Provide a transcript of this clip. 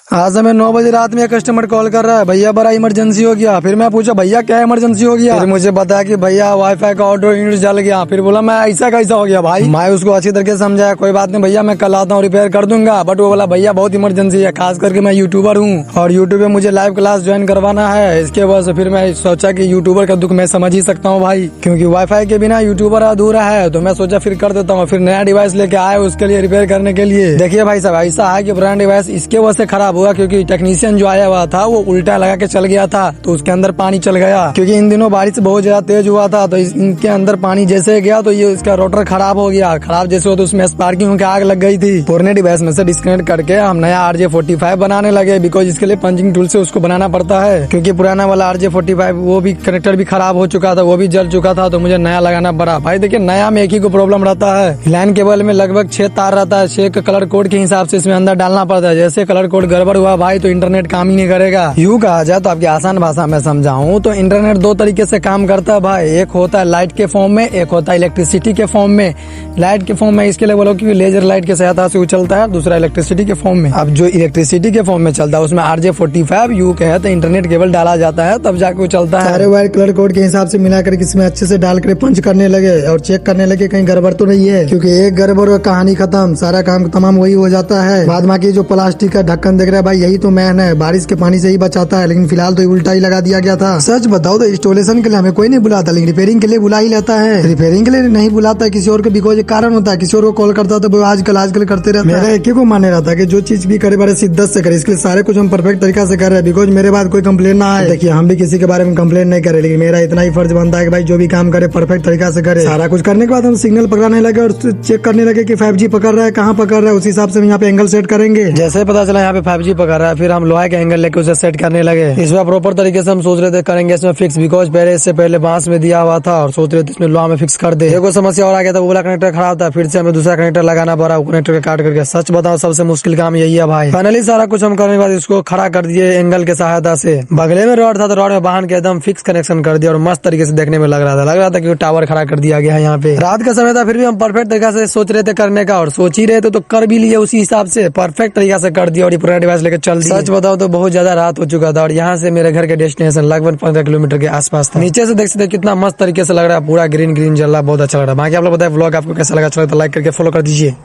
आज हमें 9 बजे रात में एक कस्टमर कॉल कर रहा है, भैया बड़ा इमरजेंसी हो गया। फिर मैं पूछा भैया क्या इमरजेंसी हो गया। फिर मुझे बताया कि भैया वाईफाई का आउटडोर यूनिट जल गया। फिर बोला मैं ऐसा कैसा हो गया भाई। मैं उसको अच्छी तरीके से समझाया, कोई बात नहीं भैया मैं कल आता हूँ रिपेयर कर दूंगा। बट वो बोला भैया बहुत इमरजेंसी है, खास करके मैं यूट्यूबर हूँ और यूट्यूब पे मुझे लाइव क्लास ज्वाइन करवाना है। इसके वजह से फिर मैं सोचा कि यूट्यूबर का दुख मैं समझ ही सकता हूँ भाई, क्योंकि वाईफाई के बिना यूट्यूबर अधूरा है। तो मैं सोचा फिर कर देता हूँ। फिर नया डिवाइस लेके आए उसके लिए रिपेयर करने के लिए। देखिए भाई साहब ऐसा है कि पुराना डिवाइस इसके वजह से खराब हुआ क्योंकि टेक्नीशियन जो आया हुआ था वो उल्टा लगा के चल गया था, तो उसके अंदर पानी चल गया। क्योंकि इन दिनों बारिश बहुत ज्यादा तेज हुआ था, तो इनके अंदर पानी जैसे गया तो ये इसका रोटर खराब हो गया। खराब जैसे हो तो उसमें स्पार्किंग होकर आग लग गई थी। पुराने डिवाइस में से डिस्कनेक्ट करके हम नया RJ45 बनाने लगे, बिकॉज इसके लिए पंचिंग टूल से उसको बनाना पड़ता है। क्योंकि पुराना वाला RJ45 वो भी कनेक्टर भी खराब हो चुका था, वो भी जल चुका था, तो मुझे नया लगाना पड़ा। भाई देखिए नया में एक ही को प्रॉब्लम रहता है, लाइन केबल में लगभग 6 तार रहता है। 6 कलर कोड के हिसाब से इसमें अंदर डालना पड़ता है। जैसे कलर कोड गड़बड़ हुआ भाई तो इंटरनेट काम ही नहीं करेगा। यूँ कहा जाए तो आपकी आसान भाषा में समझाऊं तो इंटरनेट 2 तरीके से काम करता है भाई। एक होता है लाइट के फॉर्म में, एक होता है इलेक्ट्रिसिटी के फॉर्म में। लाइट के फॉर्म में इसके लिए बोलो कि लेजर लाइट की सहायता से चलता है, दूसरा इलेक्ट्रिसिटी के फॉर्म में। अब जो इलेक्ट्रिसिटी के फॉर्म में चलता है उसमें RJ45 यू कहे तो इंटरनेट केबल डाला जाता है तब जाके वो चलता है। सारे वायर कलर कोड के हिसाब से मिलाकर इसमें अच्छे से डाल कर पंच करने लगे और चेक करने लगे कहीं गड़बड़ तो नहीं है, क्योंकि एक गड़बड़ और कहानी खत्म, सारा काम तमाम वही हो जाता है। बाद बाकी जो प्लास्टिक का ढक्कन देख रहा है भाई यही तो मैन है, बारिश के पानी से ही बचाता है, लेकिन फिलहाल तो उल्टा ही लगा दिया गया था। सच बताओ तो इंस्टॉलेशन के लिए हमें कोई नहीं बुलाता, लेकिन रिपेयरिंग के लिए बुला ही लेता है। रिपेयरिंग के लिए नहीं बुलाता किसी और को, बिकॉज एक कारण होता है। किसी और को कॉल करता तो वो आजकल करते रहता है। मेरा एक ही को माने रहता है कि जो चीज भी करे बड़े शिद्दत से करे। इसके लिए सारे कुछ हम परफेक्ट तरीका से कर रहे हैं, बिकॉज मेरे बाद कोई कंप्लेन ना आए। देखिए हम भी किसी के बारे में कंप्लेन नहीं करे, लेकिन मेरा इतना ही फर्ज बनता है कि भाई जो भी काम करे परफेक्ट तरीका से करे। सारा कुछ करने के बाद हम सिग्नल पकड़ने लगे और चेक करने लगे कि 5G पकड़ रहा है, कहाँ पकड़ रहा है। उस हिसाब से हम यहाँ पे एंगल सेट करेंगे। जैसे पता चला यहाँ पे 5G पकड़ रहा है, फिर हम लोहा के एंगल लेके उसे सेट करने लगे। इसमें प्रॉपर तरीके से हम सोच रहे थे करेंगे इसमें फिक्स, बिकॉज पहले इससे पहले बांस में दिया हुआ था और सोच रहे थे इसमें लोहा में फिक्स कर दे। देखो समस्या और आ गया था, वो वाला कनेक्टर खराब था, फिर से हमें दूसरा कनेक्टर लगाना पड़ा, वो कनेक्टर काट करके। सच बताओ सबसे मुश्किल काम यही है भाई। फाइनली सारा कुछ हम करने के बाद इसको खड़ा कर दिए एंगल के सहायता से। बगले में रॉड था तो रॉड में बांध के एकदम फिक्स कनेक्शन कर दिया और मस्त तरीके से देखने में लग रहा था कि टावर खड़ा कर दिया गया है यहाँ पे। रात का समय था फिर भी हम परफेक्ट तरीका से सोच रहे थे करने का, और सोच ही रहे थे तो कर भी लिए उसी हिसाब से परफेक्ट तरीका से कर दिया और ये पुराना डिवाइस लेकर चल दिया। सच बताओ तो बहुत ज्यादा रात हो चुका था और यहाँ से मेरे घर के डेस्टिनेशन लगभग 15 किलोमीटर के आसपास था। नीचे से देख सकते कितना मस्त तरीके से लग रहा है, पूरा ग्रीन ग्रीन जल रहा है, बहुत अच्छा लग रहा है। बाकी आप लोग बताए व्लॉग आपको कैसा लगा, चलो तो लाइक करके फॉलो कर दीजिए।